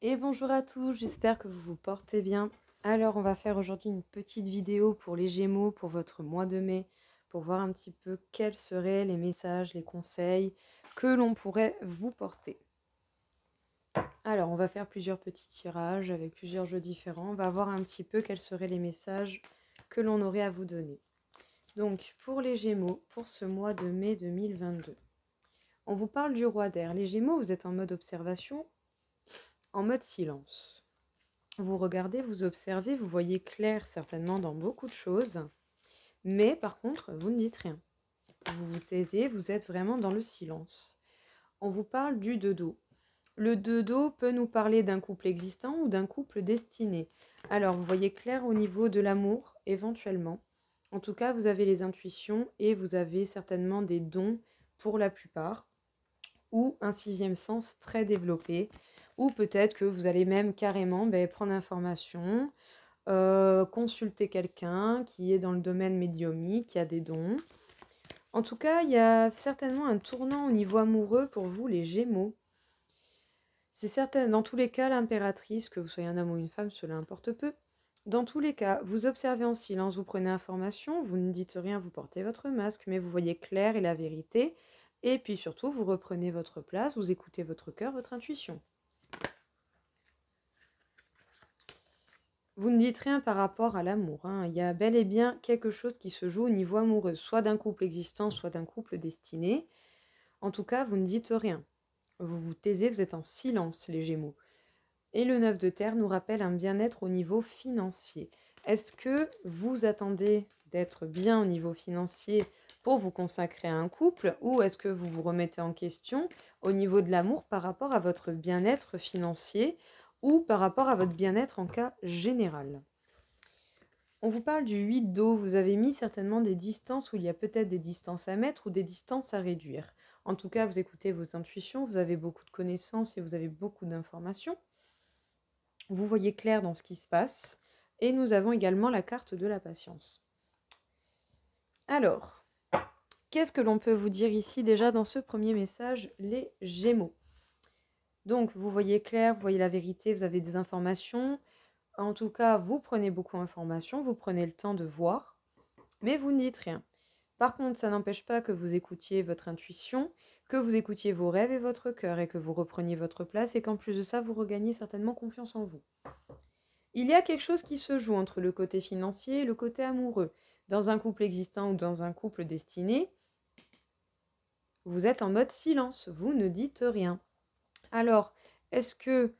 Et bonjour à tous, j'espère que vous vous portez bien. Alors, on va faire aujourd'hui une petite vidéo pour les Gémeaux, pour votre mois de mai, pour voir un petit peu quels seraient les messages, les conseils que l'on pourrait vous porter. Alors, on va faire plusieurs petits tirages avec plusieurs jeux différents. On va voir un petit peu quels seraient les messages que l'on aurait à vous donner. Donc, pour les Gémeaux, pour ce mois de mai 2022, on vous parle du roi d'air. Les Gémeaux, vous êtes en mode observation, en mode silence. Vous regardez, vous observez, vous voyez clair certainement dans beaucoup de choses, mais par contre, vous ne dites rien. Vous vous taisez, vous êtes vraiment dans le silence. On vous parle du dodo. Le dodo peut nous parler d'un couple existant ou d'un couple destiné. Alors, vous voyez clair au niveau de l'amour, éventuellement. En tout cas, vous avez les intuitions et vous avez certainement des dons pour la plupart, ou un sixième sens très développé, ou peut-être que vous allez même carrément prendre information, consulter quelqu'un qui est dans le domaine médiumnique, qui a des dons. En tout cas, il y a certainement un tournant au niveau amoureux pour vous, les Gémeaux. C'est certain, dans tous les cas, l'impératrice, que vous soyez un homme ou une femme, cela importe peu. Dans tous les cas, vous observez en silence, vous prenez information, vous ne dites rien, vous portez votre masque, mais vous voyez clair et la vérité. Et puis surtout, vous reprenez votre place, vous écoutez votre cœur, votre intuition. Vous ne dites rien par rapport à l'amour, hein. Il y a bel et bien quelque chose qui se joue au niveau amoureux, soit d'un couple existant, soit d'un couple destiné. En tout cas, vous ne dites rien. Vous vous taisez, vous êtes en silence, les Gémeaux. Et le 9 de terre nous rappelle un bien-être au niveau financier. Est-ce que vous attendez d'être bien au niveau financier pour vous consacrer à un couple, ou est-ce que vous vous remettez en question au niveau de l'amour par rapport à votre bien-être financier ou par rapport à votre bien-être en cas général? On vous parle du 8 d'eau, vous avez mis certainement des distances où il y a peut-être des distances à mettre ou des distances à réduire. En tout cas, vous écoutez vos intuitions, vous avez beaucoup de connaissances et vous avez beaucoup d'informations. Vous voyez clair dans ce qui se passe. Et nous avons également la carte de la patience. Alors, qu'est-ce que l'on peut vous dire ici déjà dans ce premier message, les Gémeaux? Donc, vous voyez clair, vous voyez la vérité, vous avez des informations. En tout cas, vous prenez beaucoup d'informations, vous prenez le temps de voir, mais vous ne dites rien. Par contre, ça n'empêche pas que vous écoutiez votre intuition, que vous écoutiez vos rêves et votre cœur, et que vous repreniez votre place, et qu'en plus de ça, vous regagnez certainement confiance en vous. Il y a quelque chose qui se joue entre le côté financier et le côté amoureux. Dans un couple existant ou dans un couple destiné, vous êtes en mode silence, vous ne dites rien. Alors, est-ce que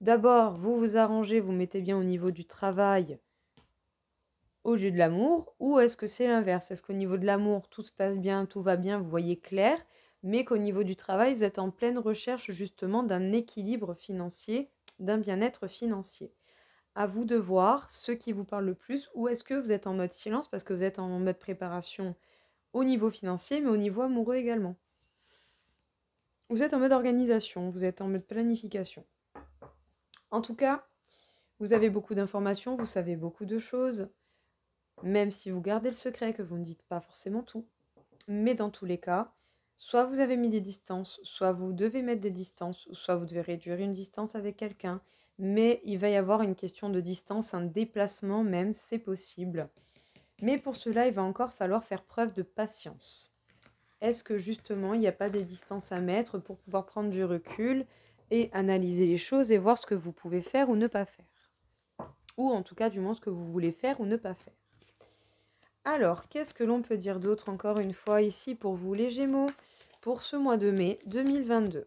d'abord vous vous arrangez, vous mettez bien au niveau du travail au lieu de l'amour, ou est-ce que c'est l'inverse? Est-ce qu'au niveau de l'amour, tout se passe bien, tout va bien, vous voyez clair, mais qu'au niveau du travail, vous êtes en pleine recherche justement d'un équilibre financier, d'un bien-être financier? À vous de voir ce qui vous parle le plus, ou est-ce que vous êtes en mode silence parce que vous êtes en mode préparation au niveau financier, mais au niveau amoureux également. Vous êtes en mode organisation, vous êtes en mode planification. En tout cas, vous avez beaucoup d'informations, vous savez beaucoup de choses, même si vous gardez le secret, que vous ne dites pas forcément tout. Mais dans tous les cas, soit vous avez mis des distances, soit vous devez mettre des distances, soit vous devez réduire une distance avec quelqu'un, mais il va y avoir une question de distance, un déplacement même, c'est possible. Mais pour cela, il va encore falloir faire preuve de patience. Est-ce que justement, il n'y a pas des distances à mettre pour pouvoir prendre du recul et analyser les choses et voir ce que vous pouvez faire ou ne pas faire? Ou en tout cas, du moins, ce que vous voulez faire ou ne pas faire. Alors, qu'est-ce que l'on peut dire d'autre encore une fois ici pour vous les Gémeaux pour ce mois de mai 2022?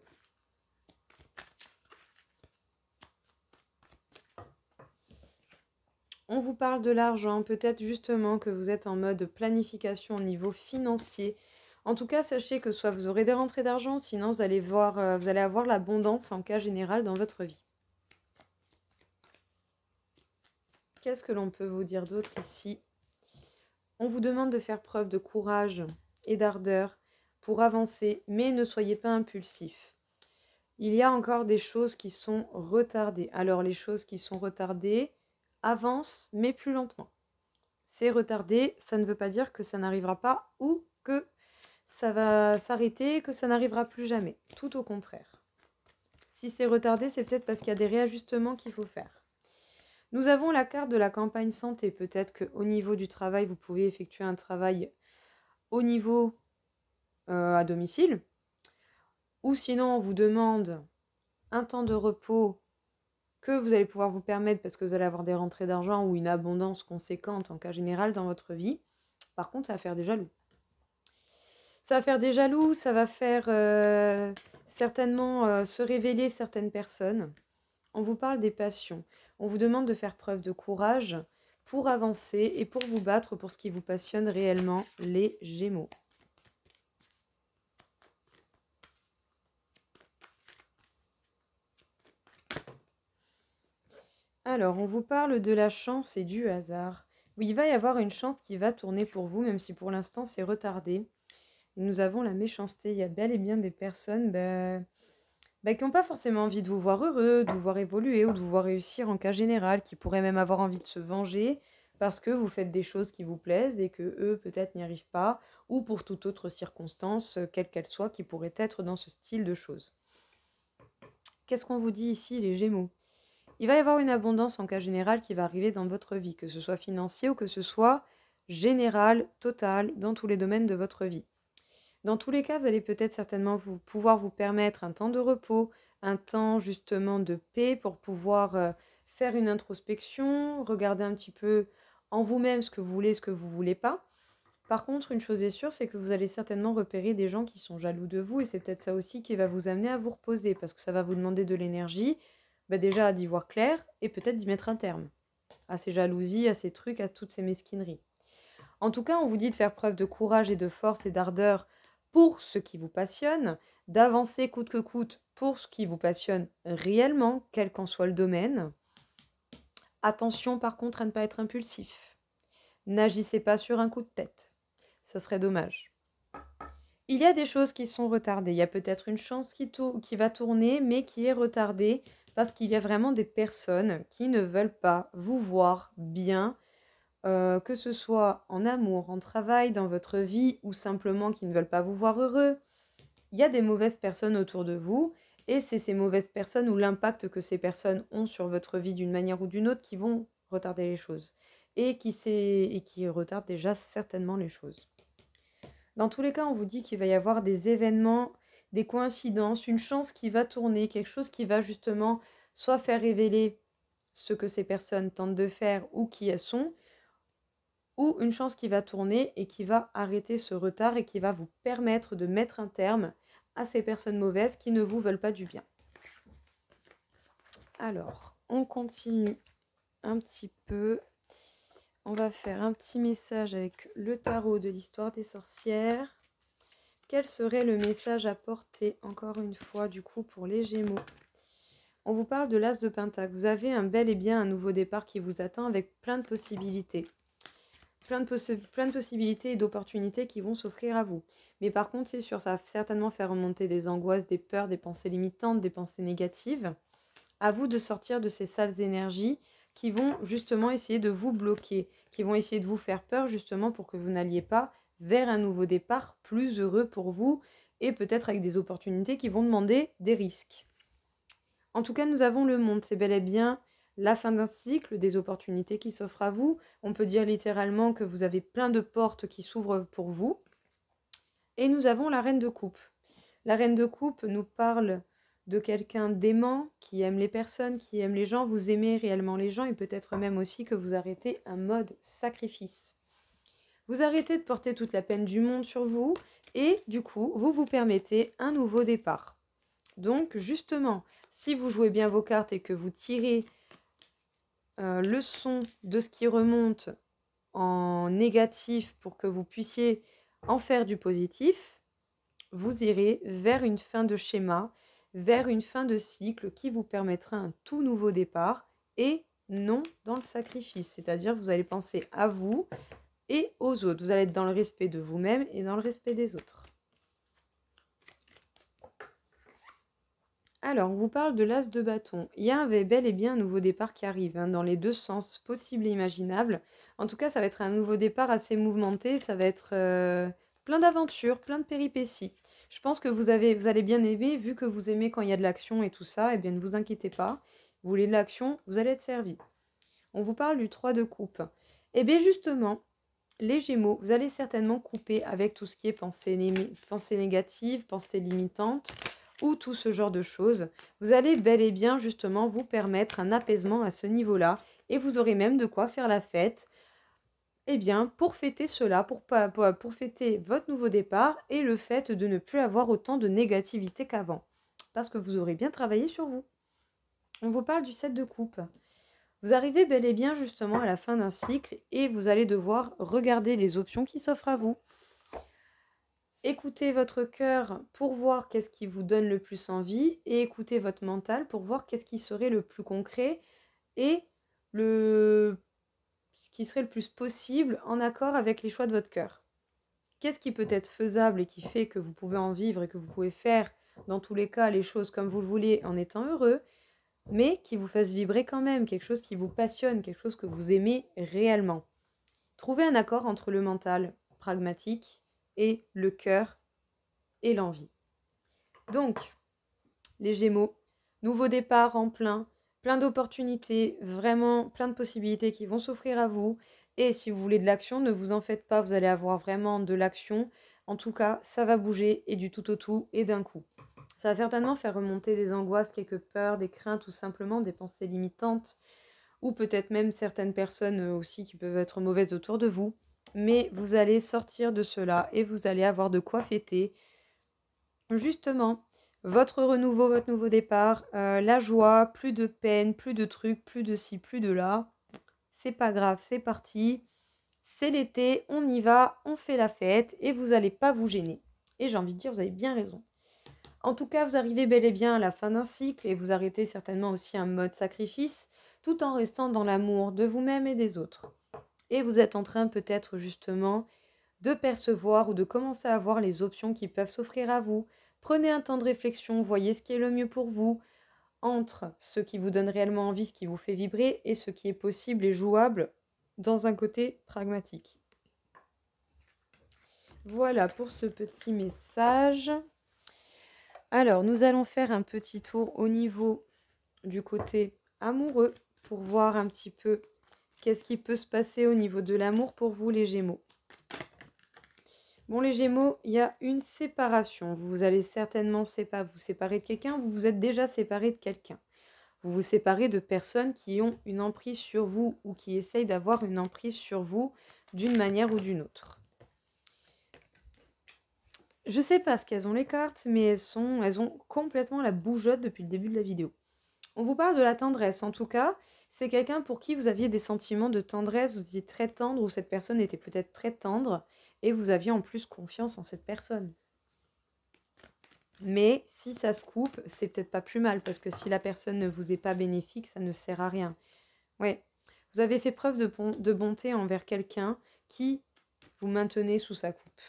On vous parle de l'argent, peut-être justement que vous êtes en mode planification au niveau financier. En tout cas, sachez que soit vous aurez des rentrées d'argent, sinon vous allez avoir l'abondance en cas général dans votre vie. Qu'est-ce que l'on peut vous dire d'autre ici? On vous demande de faire preuve de courage et d'ardeur pour avancer, mais ne soyez pas impulsif. Il y a encore des choses qui sont retardées. Alors les choses qui sont retardées avancent, mais plus lentement. C'est retardé, ça ne veut pas dire que ça n'arrivera pas ou que ça va s'arrêter, que ça n'arrivera plus jamais. Tout au contraire. Si c'est retardé, c'est peut-être parce qu'il y a des réajustements qu'il faut faire. Nous avons la carte de la campagne santé. Peut-être qu'au niveau du travail, vous pouvez effectuer un travail au niveau à domicile. Ou sinon, on vous demande un temps de repos que vous allez pouvoir vous permettre parce que vous allez avoir des rentrées d'argent ou une abondance conséquente en cas général dans votre vie. Par contre, ça va faire des jaloux. Ça va faire des jaloux, ça va faire certainement se révéler certaines personnes. On vous parle des passions. On vous demande de faire preuve de courage pour avancer et pour vous battre pour ce qui vous passionne réellement, les Gémeaux. Alors, on vous parle de la chance et du hasard. Oui, il va y avoir une chance qui va tourner pour vous, même si pour l'instant c'est retardé. Et nous avons la méchanceté. Il y a bel et bien des personnes qui n'ont pas forcément envie de vous voir heureux, de vous voir évoluer ou de vous voir réussir en cas général, qui pourraient même avoir envie de se venger parce que vous faites des choses qui vous plaisent et que eux peut-être n'y arrivent pas, ou pour toute autre circonstance, quelle qu'elle soit, qui pourrait être dans ce style de choses. Qu'est-ce qu'on vous dit ici, les Gémeaux? Il va y avoir une abondance en cas général qui va arriver dans votre vie, que ce soit financier ou que ce soit général, total, dans tous les domaines de votre vie. Dans tous les cas, vous allez peut-être certainement pouvoir vous permettre un temps de repos, un temps justement de paix pour pouvoir faire une introspection, regarder un petit peu en vous-même ce que vous voulez, ce que vous ne voulez pas. Par contre, une chose est sûre, c'est que vous allez certainement repérer des gens qui sont jaloux de vous et c'est peut-être ça aussi qui va vous amener à vous reposer parce que ça va vous demander de l'énergie, déjà à d'y voir clair et peut-être d'y mettre un terme à ces jalousies, à ces trucs, à toutes ces mesquineries. En tout cas, on vous dit de faire preuve de courage et de force et d'ardeur pour ce qui vous passionne, d'avancer coûte que coûte pour ce qui vous passionne réellement, quel qu'en soit le domaine. Attention par contre à ne pas être impulsif. N'agissez pas sur un coup de tête. Ça serait dommage. Il y a des choses qui sont retardées. Il y a peut-être une chance qui va tourner, mais qui est retardée parce qu'il y a vraiment des personnes qui ne veulent pas vous voir bien, que ce soit en amour, en travail, dans votre vie, ou simplement qui ne veulent pas vous voir heureux. Il y a des mauvaises personnes autour de vous, et c'est ces mauvaises personnes ou l'impact que ces personnes ont sur votre vie d'une manière ou d'une autre qui vont retarder les choses, et qui retardent déjà certainement les choses. Dans tous les cas, on vous dit qu'il va y avoir des événements, des coïncidences, une chance qui va tourner, quelque chose qui va justement soit faire révéler ce que ces personnes tentent de faire ou qui elles sont, ou une chance qui va tourner et qui va arrêter ce retard et qui va vous permettre de mettre un terme à ces personnes mauvaises qui ne vous veulent pas du bien. Alors, on continue un petit peu. On va faire un petit message avec le tarot de l'histoire des sorcières. Quel serait le message à porter, encore une fois, du coup, pour les Gémeaux? On vous parle de l'As de Pentacle. Vous avez bel et bien un nouveau départ qui vous attend avec plein de possibilités. Plein de possibilités et d'opportunités qui vont s'offrir à vous. Mais par contre, c'est sûr, ça va certainement faire remonter des angoisses, des peurs, des pensées limitantes, des pensées négatives. À vous de sortir de ces sales énergies qui vont justement essayer de vous bloquer, qui vont essayer de vous faire peur justement pour que vous n'alliez pas vers un nouveau départ plus heureux pour vous et peut-être avec des opportunités qui vont demander des risques. En tout cas, nous avons le monde, c'est bel et bien la fin d'un cycle, des opportunités qui s'offrent à vous. On peut dire littéralement que vous avez plein de portes qui s'ouvrent pour vous. Et nous avons la reine de coupe. La reine de coupe nous parle de quelqu'un d'aimant, qui aime les personnes, qui aime les gens. Vous aimez réellement les gens et peut-être même aussi que vous arrêtez un mode sacrifice. Vous arrêtez de porter toute la peine du monde sur vous et du coup, vous vous permettez un nouveau départ. Donc justement, si vous jouez bien vos cartes et que vous tirez le son de ce qui remonte en négatif pour que vous puissiez en faire du positif, vous irez vers une fin de schéma, vers une fin de cycle qui vous permettra un tout nouveau départ et non dans le sacrifice. C'est-à-dire vous allez penser à vous et aux autres. Vous allez être dans le respect de vous-même et dans le respect des autres. Alors, on vous parle de l'As de bâton. Il y a bel et bien un nouveau départ qui arrive, dans les deux sens possibles et imaginables. En tout cas, ça va être un nouveau départ assez mouvementé, ça va être plein d'aventures, plein de péripéties. Je pense que vous allez bien aimer, vu que vous aimez quand il y a de l'action et tout ça, eh bien ne vous inquiétez pas. Vous voulez de l'action, vous allez être servi. On vous parle du 3 de coupe. Eh bien justement, les Gémeaux, vous allez certainement couper avec tout ce qui est pensée négative, pensée limitante ou tout ce genre de choses. Vous allez bel et bien justement vous permettre un apaisement à ce niveau-là et vous aurez même de quoi faire la fête. Eh bien, pour fêter cela, pour fêter votre nouveau départ et le fait de ne plus avoir autant de négativité qu'avant. Parce que vous aurez bien travaillé sur vous. On vous parle du 7 de coupe. Vous arrivez bel et bien justement à la fin d'un cycle et vous allez devoir regarder les options qui s'offrent à vous. Écoutez votre cœur pour voir qu'est-ce qui vous donne le plus envie et écoutez votre mental pour voir qu'est-ce qui serait le plus concret et ce qui serait le plus possible en accord avec les choix de votre cœur. Qu'est-ce qui peut être faisable et qui fait que vous pouvez en vivre et que vous pouvez faire dans tous les cas les choses comme vous le voulez en étant heureux, mais qui vous fasse vibrer quand même, quelque chose qui vous passionne, quelque chose que vous aimez réellement. Trouvez un accord entre le mental pragmatique et le cœur et l'envie. Donc, les Gémeaux, nouveau départ en plein d'opportunités, vraiment plein de possibilités qui vont s'offrir à vous. Et si vous voulez de l'action, ne vous en faites pas, vous allez avoir vraiment de l'action. En tout cas, ça va bouger et du tout au tout et d'un coup. Ça va certainement faire remonter des angoisses, quelques peurs, des craintes ou simplement des pensées limitantes ou peut-être même certaines personnes aussi qui peuvent être mauvaises autour de vous. Mais vous allez sortir de cela et vous allez avoir de quoi fêter justement votre renouveau, votre nouveau départ, la joie, plus de peine, plus de trucs, plus de ci, plus de là. C'est pas grave, c'est parti. C'est l'été, on y va, on fait la fête et vous n'allez pas vous gêner. Et j'ai envie de dire, vous avez bien raison. En tout cas, vous arrivez bel et bien à la fin d'un cycle et vous arrêtez certainement aussi un mode sacrifice tout en restant dans l'amour de vous-même et des autres. Et vous êtes en train peut-être justement de percevoir ou de commencer à voir les options qui peuvent s'offrir à vous. Prenez un temps de réflexion, voyez ce qui est le mieux pour vous entre ce qui vous donne réellement envie, ce qui vous fait vibrer et ce qui est possible et jouable dans un côté pragmatique. Voilà pour ce petit message. Alors, nous allons faire un petit tour au niveau du côté amoureux pour voir un petit peu qu'est-ce qui peut se passer au niveau de l'amour pour vous les Gémeaux. Bon les Gémeaux, il y a une séparation. Vous allez certainement vous séparer de quelqu'un, vous vous êtes déjà séparé de quelqu'un. Vous vous séparez de personnes qui ont une emprise sur vous ou qui essayent d'avoir une emprise sur vous d'une manière ou d'une autre. Je sais pas ce qu'elles ont les cartes, mais elles ont complètement la bougeotte depuis le début de la vidéo. On vous parle de la tendresse. En tout cas, c'est quelqu'un pour qui vous aviez des sentiments de tendresse, vous étiez très tendre ou cette personne était peut-être très tendre et vous aviez en plus confiance en cette personne. Mais si ça se coupe, c'est peut-être pas plus mal parce que si la personne ne vous est pas bénéfique, ça ne sert à rien. Ouais, vous avez fait preuve de bonté envers quelqu'un qui vous maintenait sous sa coupe.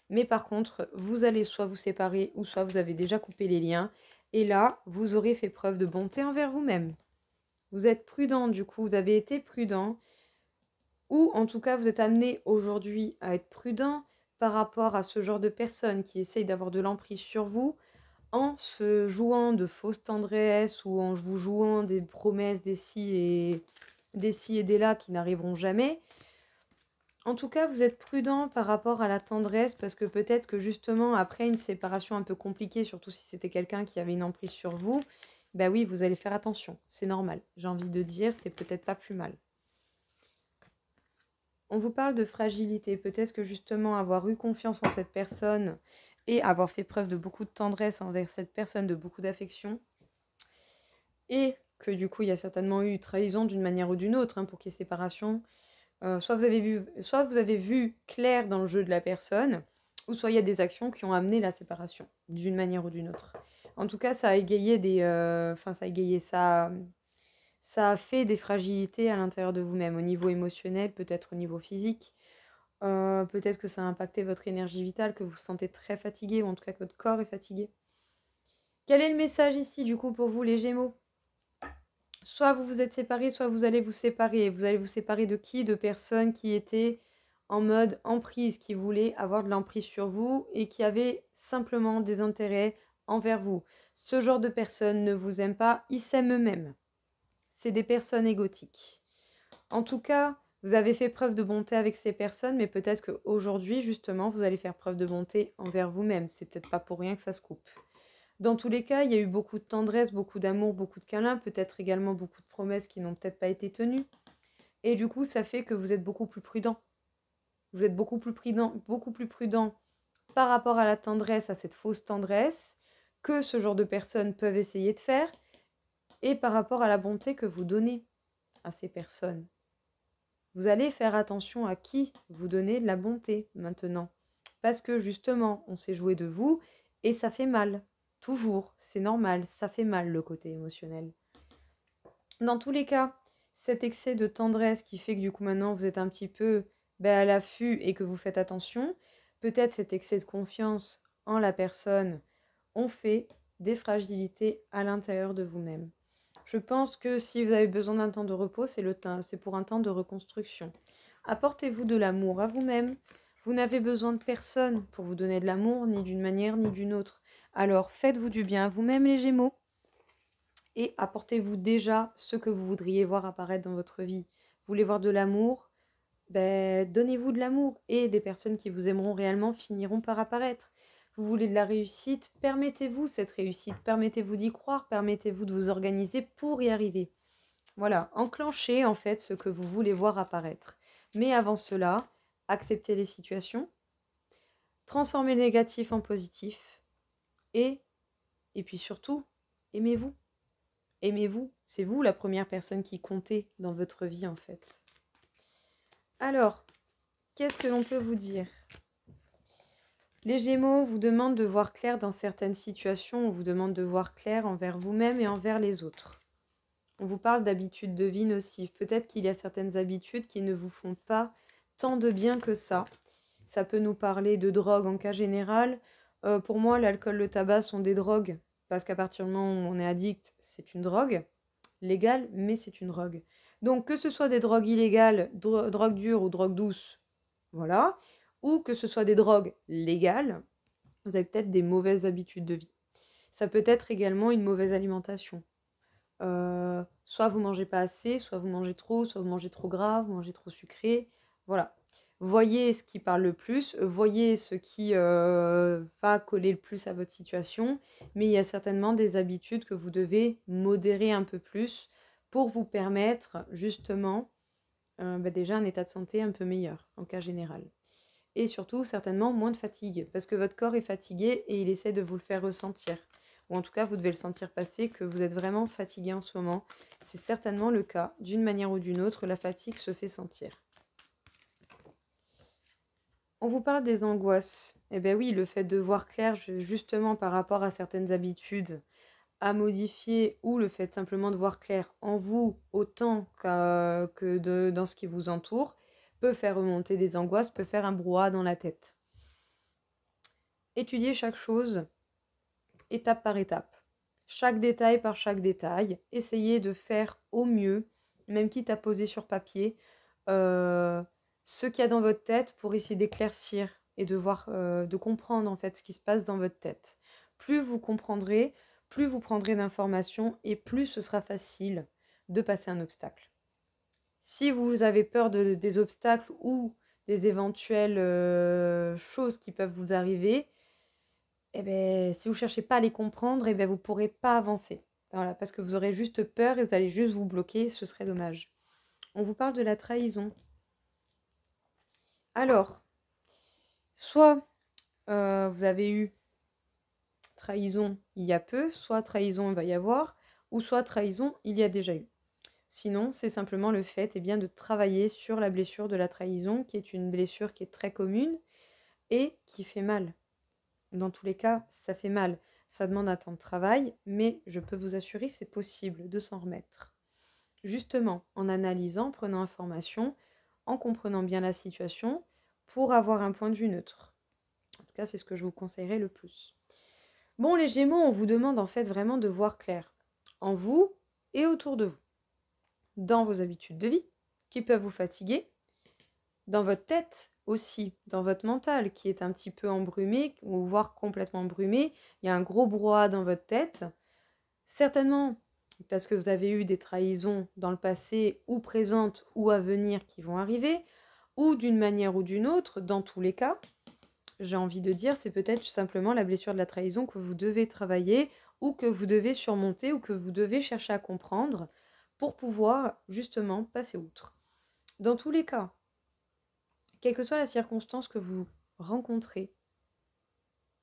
Mais par contre, vous allez soit vous séparer ou soit vous avez déjà coupé les liens. Et là, vous aurez fait preuve de bonté envers vous-même. Vous êtes prudent du coup, vous avez été prudent. Ou en tout cas, vous êtes amené aujourd'hui à être prudent par rapport à ce genre de personnes qui essayent d'avoir de l'emprise sur vous en se jouant de fausses tendresses ou en vous jouant des promesses des ci et des là qui n'arriveront jamais. En tout cas, vous êtes prudent par rapport à la tendresse parce que peut-être que justement, après une séparation un peu compliquée, surtout si c'était quelqu'un qui avait une emprise sur vous, bah oui, vous allez faire attention. C'est normal. J'ai envie de dire, c'est peut-être pas plus mal. On vous parle de fragilité. Peut-être que justement, avoir eu confiance en cette personne et avoir fait preuve de beaucoup de tendresse envers cette personne, de beaucoup d'affection, et que du coup, il y a certainement eu trahison d'une manière ou d'une autre pour qu'il y ait séparation. Soit vous avez vu clair dans le jeu de la personne, ou soit il y a des actions qui ont amené la séparation, d'une manière ou d'une autre. En tout cas, ça a égayé ça a fait des fragilités à l'intérieur de vous-même, au niveau émotionnel, peut-être au niveau physique. Peut-être que ça a impacté votre énergie vitale, que vous vous sentez très fatigué, ou en tout cas que votre corps est fatigué. Quel est le message ici, du coup, pour vous, les Gémeaux ? Soit vous vous êtes séparés, soit vous allez vous séparer. Vous allez vous séparer de qui ? De personnes qui étaient en mode emprise, qui voulaient avoir de l'emprise sur vous et qui avaient simplement des intérêts envers vous. Ce genre de personnes ne vous aiment pas, ils s'aiment eux-mêmes. C'est des personnes égotiques. En tout cas, vous avez fait preuve de bonté avec ces personnes, mais peut-être qu'aujourd'hui, justement, vous allez faire preuve de bonté envers vous-même. C'est peut-être pas pour rien que ça se coupe. Dans tous les cas, il y a eu beaucoup de tendresse, beaucoup d'amour, beaucoup de câlins, peut-être également beaucoup de promesses qui n'ont peut-être pas été tenues. Et du coup, ça fait que vous êtes beaucoup plus prudent. Vous êtes beaucoup plus prudent par rapport à la tendresse, à cette fausse tendresse, que ce genre de personnes peuvent essayer de faire, et par rapport à la bonté que vous donnez à ces personnes. Vous allez faire attention à qui vous donnez de la bonté maintenant. Parce que justement, on s'est joué de vous et ça fait mal. Toujours, c'est normal, ça fait mal le côté émotionnel. Dans tous les cas, cet excès de tendresse qui fait que du coup maintenant vous êtes un petit peu à l'affût et que vous faites attention, peut-être cet excès de confiance en la personne ont fait des fragilités à l'intérieur de vous-même. Je pense que si vous avez besoin d'un temps de repos, c'est pour un temps de reconstruction. Apportez-vous de l'amour à vous-même. Vous n'avez besoin de personne pour vous donner de l'amour, ni d'une manière ni d'une autre. Alors faites-vous du bien à vous-même, les Gémeaux, et apportez-vous déjà ce que vous voudriez voir apparaître dans votre vie. Vous voulez voir de l'amour, donnez-vous de l'amour, et des personnes qui vous aimeront réellement finiront par apparaître. Vous voulez de la réussite, permettez-vous cette réussite, permettez-vous d'y croire, permettez-vous de vous organiser pour y arriver. Voilà, enclenchez en fait ce que vous voulez voir apparaître. Mais avant cela, acceptez les situations, transformez le négatif en positif et puis surtout, aimez-vous. Aimez-vous, c'est vous la première personne qui comptez dans votre vie en fait. Alors, qu'est-ce que l'on peut vous dire ? Les Gémeaux vous demandent de voir clair dans certaines situations, on vous demande de voir clair envers vous-même et envers les autres. On vous parle d'habitudes de vie nocives. Peut-être qu'il y a certaines habitudes qui ne vous font pas tant de bien que ça. Ça peut nous parler de drogue en cas général. Pour moi, l'alcool, le tabac sont des drogues. Parce qu'à partir du moment où on est addict, c'est une drogue. Légale, mais c'est une drogue. Donc que ce soit des drogues illégales, drogue dure ou drogue douce, voilà. Ou que ce soit des drogues légales, vous avez peut-être des mauvaises habitudes de vie. Ça peut être également une mauvaise alimentation. Soit vous mangez pas assez, soit vous mangez trop, soit vous mangez trop gras, vous mangez trop sucré. Voilà. Voyez ce qui parle le plus, voyez ce qui va coller le plus à votre situation, mais il y a certainement des habitudes que vous devez modérer un peu plus pour vous permettre justement déjà un état de santé un peu meilleur en cas général. Et surtout, certainement, moins de fatigue, parce que votre corps est fatigué et il essaie de vous le faire ressentir. Ou en tout cas, vous devez le sentir passer, que vous êtes vraiment fatigué en ce moment. C'est certainement le cas. D'une manière ou d'une autre, la fatigue se fait sentir. On vous parle des angoisses. Eh bien oui, le fait de voir clair, justement par rapport à certaines habitudes à modifier, ou le fait simplement de voir clair en vous autant dans ce qui vous entoure, peut faire remonter des angoisses, peut faire un brouhaha dans la tête. Étudiez chaque chose étape par étape. Chaque détail par chaque détail. Essayez de faire au mieux, même quitte à poser sur papier, ce qu'il y a dans votre tête pour essayer d'éclaircir et de voir, de comprendre en fait ce qui se passe dans votre tête. Plus vous comprendrez, plus vous prendrez d'informations et plus ce sera facile de passer un obstacle. Si vous avez peur des obstacles ou des éventuelles choses qui peuvent vous arriver, si vous ne cherchez pas à les comprendre, vous ne pourrez pas avancer. Voilà, parce que vous aurez juste peur et vous allez juste vous bloquer, ce serait dommage. On vous parle de la trahison. Alors, soit vous avez eu trahison il y a peu, soit trahison il va y avoir, ou soit trahison il y a déjà eu. Sinon, c'est simplement le fait de travailler sur la blessure de la trahison, qui est une blessure qui est très commune et qui fait mal. Dans tous les cas, ça fait mal. Ça demande un temps de travail, mais je peux vous assurer que c'est possible de s'en remettre. Justement, en analysant, en prenant information, en comprenant bien la situation, pour avoir un point de vue neutre. En tout cas, c'est ce que je vous conseillerais le plus. Bon, les Gémeaux, on vous demande en fait vraiment de voir clair. En vous et autour de vous. Dans vos habitudes de vie, qui peuvent vous fatiguer. Dans votre tête, aussi dans votre mental qui est un petit peu embrumé, ou voire complètement embrumé. Il y a un gros brouhaha dans votre tête. Certainement parce que vous avez eu des trahisons dans le passé, ou présentes, ou à venir, qui vont arriver, ou d'une manière ou d'une autre, dans tous les cas. J'ai envie de dire, c'est peut-être simplement la blessure de la trahison que vous devez travailler, ou que vous devez surmonter, ou que vous devez chercher à comprendre pour pouvoir justement passer outre. Dans tous les cas, quelle que soit la circonstance que vous rencontrez,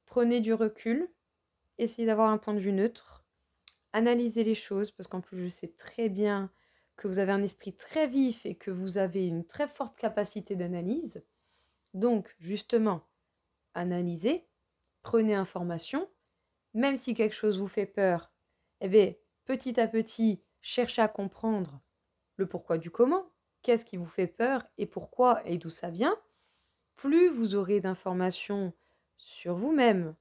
prenez du recul, essayez d'avoir un point de vue neutre, analysez les choses, parce qu'en plus je sais très bien que vous avez un esprit très vif et que vous avez une très forte capacité d'analyse. Donc justement, analysez, prenez information, même si quelque chose vous fait peur, eh bien, petit à petit, cherchez à comprendre le pourquoi du comment, qu'est-ce qui vous fait peur et pourquoi et d'où ça vient. Plus vous aurez d'informations sur vous-même,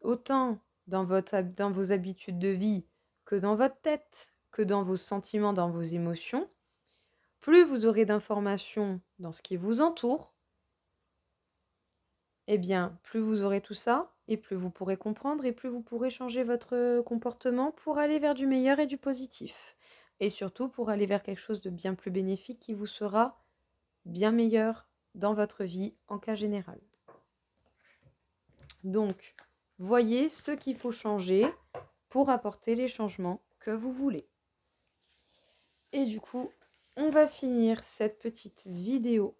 autant dans vos habitudes de vie que dans votre tête, que dans vos sentiments, dans vos émotions, plus vous aurez d'informations dans ce qui vous entoure, eh bien, plus vous aurez tout ça, et plus vous pourrez comprendre, et plus vous pourrez changer votre comportement pour aller vers du meilleur et du positif. Et surtout pour aller vers quelque chose de bien plus bénéfique qui vous sera bien meilleur dans votre vie en cas général. Donc, voyez ce qu'il faut changer pour apporter les changements que vous voulez. Et du coup, on va finir cette petite vidéo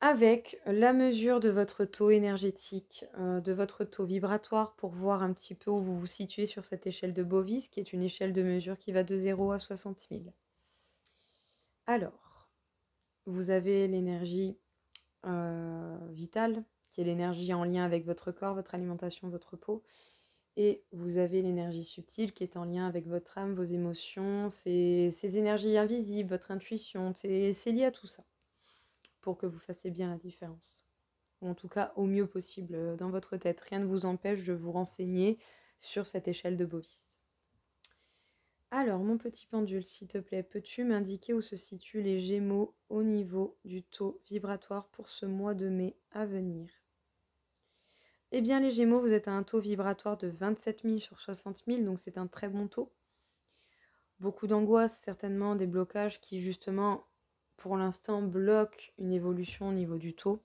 avec la mesure de votre taux énergétique, de votre taux vibratoire pour voir un petit peu où vous vous situez sur cette échelle de Bovis, qui est une échelle de mesure qui va de 0 à 60 000. Alors, vous avez l'énergie vitale, qui est l'énergie en lien avec votre corps, votre alimentation, votre peau. Et vous avez l'énergie subtile qui est en lien avec votre âme, vos émotions, ces énergies invisibles, votre intuition, c'est lié à tout ça, pour que vous fassiez bien la différence. Ou en tout cas, au mieux possible dans votre tête. Rien ne vous empêche de vous renseigner sur cette échelle de Bovis. Alors, mon petit pendule, s'il te plaît, peux-tu m'indiquer où se situent les Gémeaux au niveau du taux vibratoire pour ce mois de mai à venir? Eh bien, les Gémeaux, vous êtes à un taux vibratoire de 27 000 sur 60 000, donc c'est un très bon taux. Beaucoup d'angoisse, certainement, des blocages qui, justement, pour l'instant, bloquent une évolution au niveau du taux,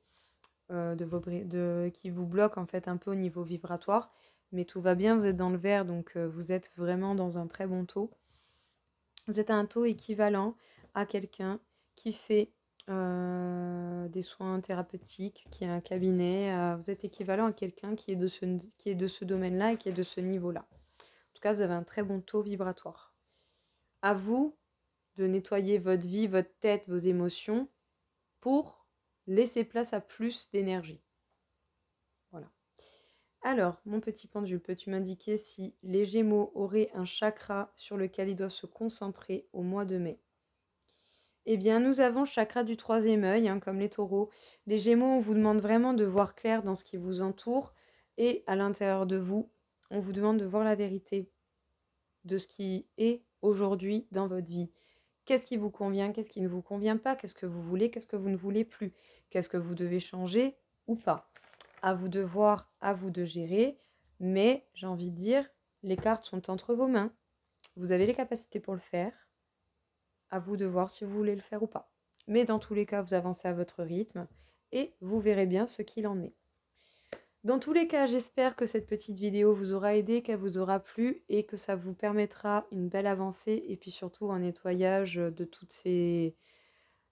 qui vous bloquent en fait un peu au niveau vibratoire. Mais tout va bien, vous êtes dans le vert, donc vous êtes vraiment dans un très bon taux. Vous êtes à un taux équivalent à quelqu'un qui fait des soins thérapeutiques, qui a un cabinet. Vous êtes équivalent à quelqu'un qui est de ce domaine-là et qui est de ce niveau-là. En tout cas, vous avez un très bon taux vibratoire. À vous de nettoyer votre vie, votre tête, vos émotions pour laisser place à plus d'énergie. Voilà. Alors, mon petit pendule, peux-tu m'indiquer si les Gémeaux auraient un chakra sur lequel ils doivent se concentrer au mois de mai? Eh bien, nous avons le chakra du troisième œil, comme les taureaux. Les Gémeaux, on vous demande vraiment de voir clair dans ce qui vous entoure et à l'intérieur de vous, on vous demande de voir la vérité de ce qui est aujourd'hui dans votre vie. Qu'est-ce qui vous convient, qu'est-ce qui ne vous convient pas, qu'est-ce que vous voulez, qu'est-ce que vous ne voulez plus, qu'est-ce que vous devez changer ou pas. À vous de voir, à vous de gérer, mais j'ai envie de dire, les cartes sont entre vos mains. Vous avez les capacités pour le faire. À vous de voir si vous voulez le faire ou pas. Mais dans tous les cas, vous avancez à votre rythme et vous verrez bien ce qu'il en est. Dans tous les cas, j'espère que cette petite vidéo vous aura aidé, qu'elle vous aura plu et que ça vous permettra une belle avancée et puis surtout un nettoyage de tous ces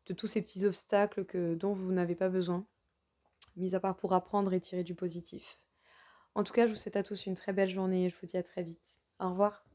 petits obstacles dont vous n'avez pas besoin, mis à part pour apprendre et tirer du positif. En tout cas, je vous souhaite à tous une très belle journée et je vous dis à très vite. Au revoir.